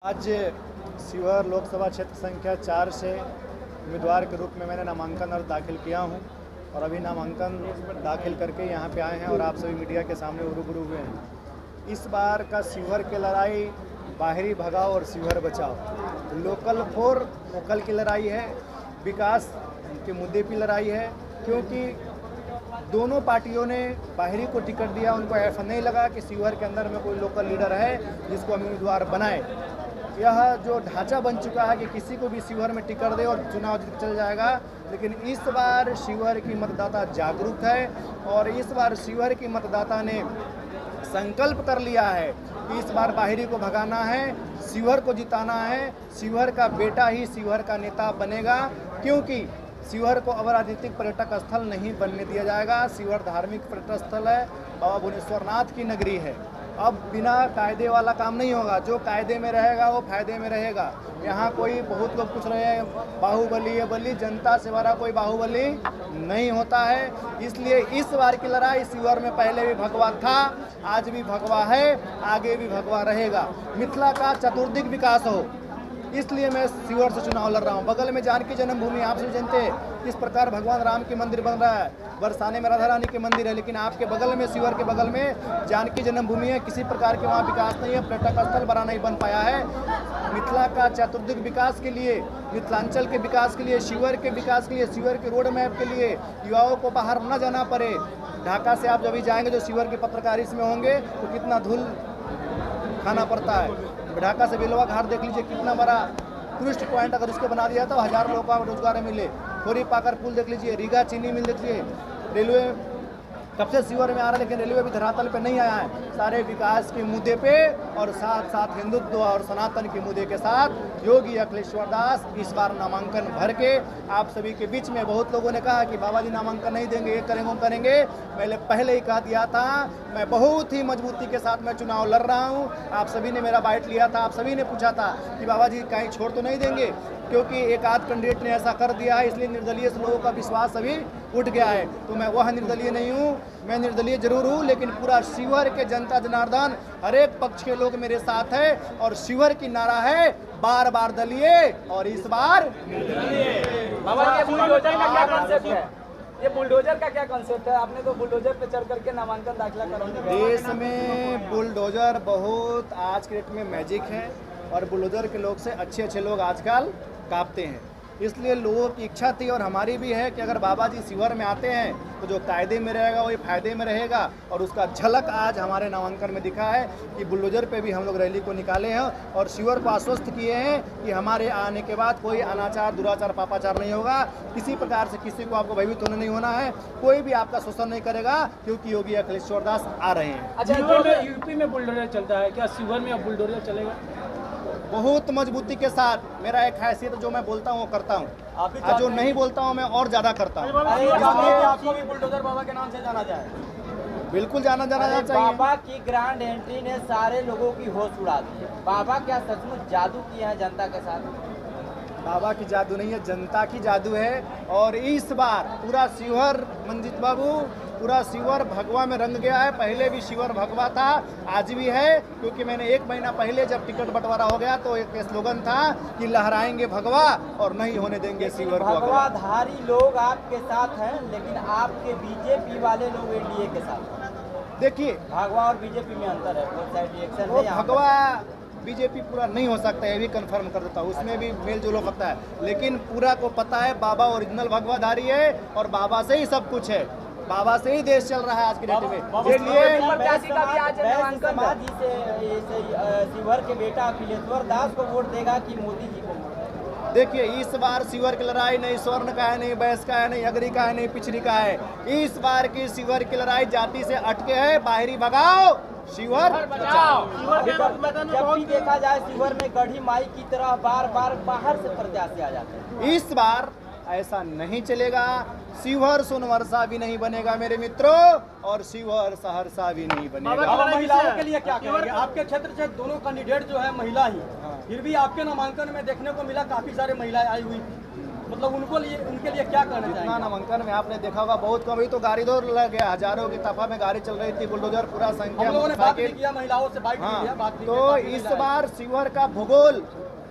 आज शिवहर लोकसभा क्षेत्र संख्या 4 से उम्मीदवार के रूप में मैंने नामांकन अर्ज दाखिल किया हूं और अभी नामांकन दाखिल करके यहां पे आए हैं और आप सभी मीडिया के सामने रूबरू हुए हैं। इस बार का शिवहर की लड़ाई बाहरी भगाओ और शिवहर बचाओ, लोकल फॉर वोकल की लड़ाई है, विकास के मुद्दे की लड़ाई है। क्योंकि दोनों पार्टियों ने बाहरी को टिकट दिया, उनको ऐसा नहीं लगा कि शिवहर के अंदर में कोई लोकल लीडर है जिसको हम उम्मीदवार बनाए। यह जो ढांचा बन चुका है कि किसी को भी शिवहर में टिकट दे और चुनाव जीत चल जाएगा। लेकिन इस बार शिवहर की मतदाता जागरूक है और इस बार शिवहर की मतदाता ने संकल्प कर लिया है कि इस बार बाहरी को भगाना है, शिवहर को जिताना है, शिवहर का बेटा ही शिवहर का नेता बनेगा। क्योंकि शिवहर को अब राजनीतिक पर्यटक स्थल नहीं बनने दिया जाएगा। शिवहर धार्मिक पर्यटक स्थल है, बाबा भुवनेश्वरनाथ की नगरी है। अब बिना कायदे वाला काम नहीं होगा, जो कायदे में रहेगा वो फायदे में रहेगा। यहाँ कोई बहुत लोग पूछ रहे हैं बाहुबली है बली, जनता से बड़ा कोई बाहुबली नहीं होता है। इसलिए इस बार की लड़ाई शिवहर में पहले भी भगवा था, आज भी भगवा है, आगे भी भगवा रहेगा। मिथिला का चतुर्दिक विकास हो, इसलिए मैं शिवहर से चुनाव लड़ रहा हूँ। बगल में जानकी जन्मभूमि, आप सब जानते हैं किस प्रकार भगवान राम के मंदिर बन रहा है, बरसाने में राधा रानी के मंदिर है, लेकिन आपके बगल में शिवहर के बगल में जानकी जन्मभूमि है, किसी प्रकार के वहाँ विकास नहीं है, पर्यटक स्थल बड़ा नहीं बन पाया है। मिथिला का चतुर्दिक विकास के लिए, मिथिलांचल के विकास के लिए, शिवहर के विकास के लिए, शिवहर के रोड मैप के लिए युवाओं को बाहर न जाना पड़े। ढाका से आप जब भी जाएंगे जो शिवहर के पत्रकार इसमें होंगे तो कितना धूल खाना पड़ता है। ढाका से बेलवा घाट देख लीजिए, कितना बड़ा टूरिस्ट पॉइंट, अगर उसको बना दिया तो 1000 लोगों को रोजगार मिले। खोरी पाकर पुल देख लीजिए, रीगा चीनी मिल देख लीजिए, रेलवे कब से शिवहर में आ रहा है लेकिन रेलवे भी धरातल पे नहीं आया है। सारे विकास के मुद्दे पे और साथ साथ हिंदुत्व और सनातन के मुद्दे के साथ योगी अखिलेश्वर दास इस बार नामांकन भर के आप सभी के बीच में, बहुत लोगों ने कहा कि बाबा जी नामांकन नहीं देंगे, ये करेंगे वो करेंगे। मैंने पहले ही कह दिया था, मैं बहुत ही मजबूती के साथ मैं चुनाव लड़ रहा हूँ। आप सभी ने मेरा बाइट लिया था, आप सभी ने पूछा था कि बाबा जी कहीं छोड़ तो नहीं देंगे, क्योंकि एक आध कैंडिडेट ने ऐसा कर दिया है, इसलिए निर्दलीय से लोगों का विश्वास अभी उठ गया है। तो मैं वह निर्दलीय नहीं हूँ, मैं निर्दलीय जरूर हूँ, लेकिन पूरा शिवहर के जनता जनार्दन हर एक पक्ष के लोग मेरे साथ है और शिवहर की नारा है बार बार दलीय और इस बार निर्दलीय। बाबा ये बुलडोजर का क्या कॉन्सेप्ट है? ये बुलडोजर का क्या कॉन्सेप्ट है? आपने तो बुलडोजर पे चढ़ करके नामांकन दाखिला करोगे। देश में बुलडोजर बहुत आज के डेट में मैजिक है और बुलडोजर के लोग से अच्छे लोग आजकल कांपते हैं। इसलिए लोगों की इच्छा थी और हमारी भी है कि अगर बाबा जी शिवहर में आते हैं तो जो कायदे में रहेगा वही फायदे में रहेगा। और उसका झलक आज हमारे नामांकन में दिखा है कि बुलडोजर पे भी हम लोग रैली को निकाले हैं और शिवहर को आश्वस्त किए हैं कि हमारे आने के बाद कोई अनाचार, दुराचार, पापाचार नहीं होगा। किसी प्रकार से किसी को आपको भयभीत होने नहीं होना है, कोई भी आपका शोषण नहीं करेगा, क्योंकि योगी अखिलेश्वर दास आ रहे हैं। अच्छा, यूपी में बुलडोजर चलता है, क्या शिवहर में अब बुलडोजर चलेगा? बहुत मजबूती के साथ। मेरा एक हैसियत, जो मैं बोलता हूँ वो करता हूँ, और जो नहीं बोलता हूँ मैं और ज्यादा करता हूँ। आपको भी बुलडोजर बाबा के नाम से जाना जाए? बिल्कुल जाना चाहिए। बाबा की ग्रैंड एंट्री ने सारे लोगों की होश उड़ा दी है। बाबा क्या सचमुच जादू किया है जनता के साथ? बाबा की जादू नहीं है, जनता की जादू है। और इस बार पूरा शिवहर, मंजीत बाबू, पूरा शिवहर भगवा में रंग गया है। पहले भी शिवहर भगवा था, आज भी है, क्योंकि मैंने 1 महीना पहले जब टिकट बंटवारा हो गया तो एक स्लोगन था कि लहराएंगे भगवा और नहीं होने देंगे शिवहर को। भगवाधारी लोग आपके साथ हैं, लेकिन आपके बीजेपी वाले लोग एनडीए के साथ हैं। देखिए, भगवा और बीजेपी में अंतर है, बोथ साइड रिएक्शन वो है। भगवा बीजेपी पूरा नहीं हो सकता है, ये भी कंफर्म कर देता हूँ, उसमें भी मेल जोल हो सकता है, लेकिन पूरा को पता है बाबा ओरिजिनल भगवाधारी है और बाबा से ही सब कुछ है, बाबा से ही देश चल रहा है आज के डेट में। इसलिए समाज जी से शिवहर के बेटा अखिलेश्वर दास को वोट देगा कि मोदी जी को? देखिए, इस बार शिवहर की लड़ाई नहीं स्वर्ण का है, नहीं बैस का है, नहीं अगरी का है, नहीं पिछड़ी का है। इस बार की शिवहर की लड़ाई जाति से अटके है, बाहरी भगाओ, शिवहर बचाओ। जब भी देखा जाए शिवहर में गढ़ी माई की तरह बार बार बाहर से प्रत्याशी आ जाते हैं। इस बार ऐसा नहीं चलेगा। शिवहर सोनवर्षा भी नहीं बनेगा मेरे मित्रों, और शिवहर सहरसा भी नहीं बनेगा। महिलाओं के लिए क्या कहेंगे? आपके क्षेत्र से दोनों कैंडिडेट जो है महिला ही, फिर भी आपके नामांकन में देखने को मिला काफी सारे महिलाएं आई हुई। मतलब उनके लिए क्या करना इतना चाहिए? नामांकन में आपने देखा होगा बहुत कम, अभी तो गाड़ी दौड़ लग गया, हजारों की तफा में गाड़ी चल रही थी, बुलडोजर पूरा संख्या हम लोगों ने बात भी मोटरसाइकिल। किया, महिलाओं से बाइक भी किया, हाँ, बात भी तो किया, काफी इस महिलाएं। बार शिवहर का भूगोल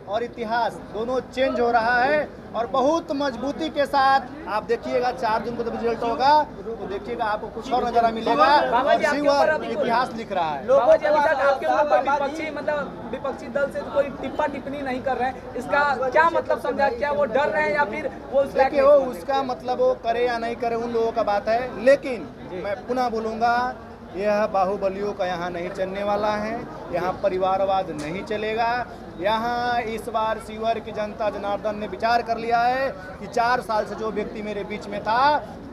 और इतिहास दोनों चेंज हो रहा है और बहुत मजबूती के साथ आप देखिएगा 4 जून को जब रिजल्ट होगा तो देखिएगा आपको कुछ और नजारा मिलेगा। बाबा जी, आपके ऊपर शिवहर अभी इतिहास लिख रहा है। बाबा जी अभी तक आपके ऊपर कोई बाबा जी- विपक्षी मतलब विपक्षी दल से कोई टिप्पा टिप्पणी नहीं कर रहे हैं, इसका क्या मतलब समझा? क्या वो डर रहे हैं या फिर वो उस लायक देखिए वो नहीं समझते? उसका मतलब वो करे या नहीं करे उन लोगों का बात है, लेकिन मैं पुनः बोलूँगा यह बाहुबलियों का यहाँ नहीं चलने वाला है, यहाँ परिवारवाद नहीं चलेगा। यहाँ इस बार शिवहर की जनता जनार्दन ने विचार कर लिया है कि 4 साल से जो व्यक्ति मेरे बीच में था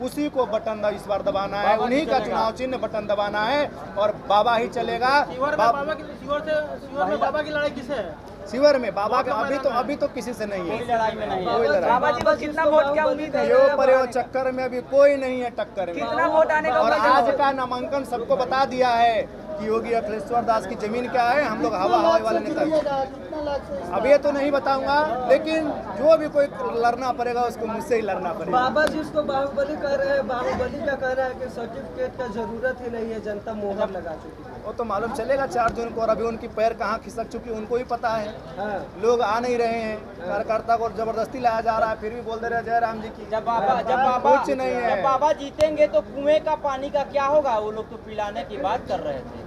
उसी को बटन इस बार दबाना है, उन्हीं का चुनाव चिन्ह बटन दबाना है और बाबा ही चलेगा। शिवहर में बाबा की लड़ाई किसे है? शिवहर में बाबा का अभी तो किसी से नहीं कोई है, लड़ाई में नहीं है। कोई लड़ाई बाबा जी को कितना वोट क्या उम्मीद है? यो पर यो चक्कर में अभी कोई नहीं है टक्कर में। कितना वोट आने का और उम्मीद है? आज का नामांकन सबको बता दिया है कि योगी अखिलेश्वर दास की जमीन क्या है। हम लोग हवाई वाले नेता हैं। अब ये तो नहीं बताऊंगा, लेकिन जो भी कोई लड़ना पड़ेगा उसको मुझसे ही लड़ना पड़ेगा। बाबा जी उसको बाहुबली कह रहे हैं, बाहुबली का कह रहा है कि सर्टिफिकेट का जरूरत ही नहीं है, जनता मोहर लगा चुकी है। वो तो मालूम चलेगा 4 जून को, और अभी उनकी पैर कहाँ खिसक चुकी उनको ही पता है। हाँ। लोग आ नहीं रहे हैं, कार्यकर्ता को जबरदस्ती लाया जा रहा है, फिर भी बोल दे रहे हैं जय राम जी की। जब बाबा कुछ नहीं है। जब बाबा जीतेंगे तो कुएं का पानी का क्या होगा? वो लोग तो पिलाने की बात कर रहे थे।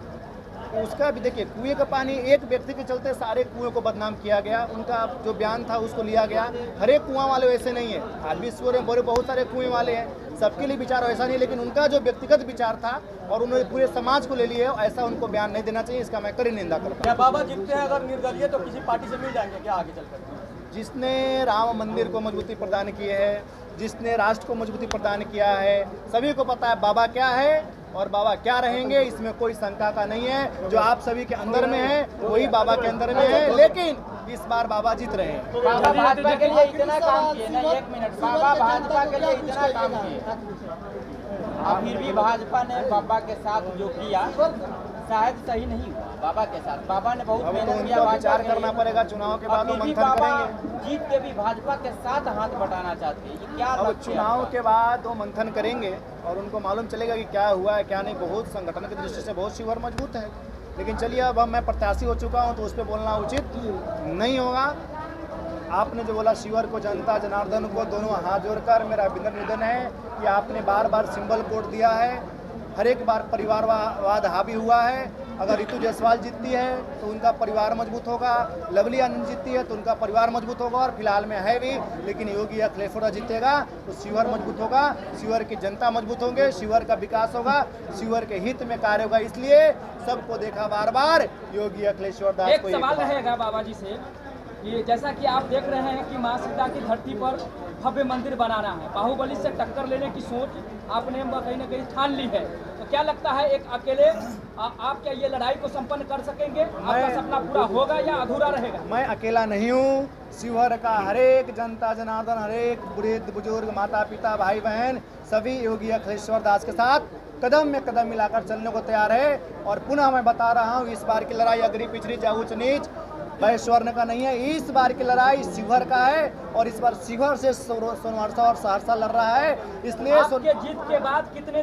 उसका भी देखिए, कुएं का पानी एक व्यक्ति के चलते सारे कुएं को बदनाम किया गया, उनका जो बयान था उसको लिया गया। हर एक कुआं वाले वैसे नहीं है, आज विश्व में बहुत सारे कुएं वाले हैं, सबके लिए विचार वैसा नहीं, लेकिन उनका जो व्यक्तिगत विचार था और उन्होंने पूरे समाज को ले लिए, ऐसा उनको बयान नहीं देना चाहिए। इसका मैं कड़ी निंदा करता हूँ। क्या बाबा जीतते हैं अगर निर्दलीय तो किसी पार्टी से मिल जाएंगे क्या आगे चलकर? जिसने राम मंदिर को मजबूती प्रदान की है, जिसने राष्ट्र को मजबूती प्रदान किया है, सभी को पता है बाबा क्या है और बाबा क्या रहेंगे, इसमें कोई शंका का नहीं है। जो आप सभी के अंदर में है वही बाबा के अंदर में है, लेकिन इस बार बाबा जीत रहे हैं। बाबा भाजपा के लिए इतना काम किए ना, 1 मिनट, बाबा भाजपा के लिए इतना काम किए, अब फिर भी भाजपा ने बाबा के साथ जो किया शायद सही नहीं हुआ। बाबा के साथ बाबा ने बहुत अब तो मेहनत किया, उनको भाजपा विचार के करना लिए। पड़ेगा, चुनाव के बाद वो अब फिर भी मंथन बाबा करेंगे। जीत के भी भाजपा के साथ हाथ बटाना चाहते हैं, ये क्या अब लक्ष्य है चुनाव आपका? के बाद वो मंथन करेंगे और उनको मालूम चलेगा कि क्या हुआ है क्या नहीं। बहुत संगठन की दृष्टि से बहुत शिवहर मजबूत है, लेकिन चलिए अब मैं प्रत्याशी हो चुका हूँ तो उस पर बोलना उचित नहीं होगा। आपने जो बोला शिवहर को, जनता जनार्दन को, दोनों हाथ जोड़कर मेरा निवेदन है कि आपने बार बार सिंबल कोड दिया है, हर एक बार परिवारवाद हावी हुआ है। अगर रितु जायसवाल जीतती है तो उनका परिवार मजबूत होगा, लवली आनंद जीतती है तो उनका परिवार मजबूत होगा, और फिलहाल में है भी, लेकिन योगी अखिलेश्वर जीतेगा तो शिवहर मजबूत होगा, शिवहर की जनता मजबूत होंगे, शिवहर का विकास होगा, शिवहर के हित में कार्य होगा। इसलिए सबको देखा बार बार योगी अखिलेश्वर दास एक को सवाल रहेगा बाबा जी से कि जैसा कि आप देख रहे हैं कि माँ सीता की धरती पर भव्य मंदिर बनाना है, बाहुबली से टक्कर लेने की सोच आपने कहीं ना कहीं ठान ली है, तो क्या लगता है एक अकेले आप क्या ये लड़ाई को संपन्न कर सकेंगे? आपका सपना पूरा होगा या अधूरा रहेगा? मैं अकेला नहीं हूँ, शिवहर का हरेक जनता जनार्दन, हरेक वृद्ध बुजुर्ग, माता पिता, भाई बहन, सभी योगी अखिलेश्वर दास के साथ कदम में कदम मिलाकर चलने को तैयार है। और पुनः मैं बता रहा हूँ, इस बार की लड़ाई अगरी पिछड़ी या उच्च नीच वैश्वर्ण का नहीं है, इस बार की लड़ाई शिवहर का है, और इस बार शिवहर से सोनवर्षा और सहरसा लड़ रहा है। इसलिए आपके जीत के बाद कितने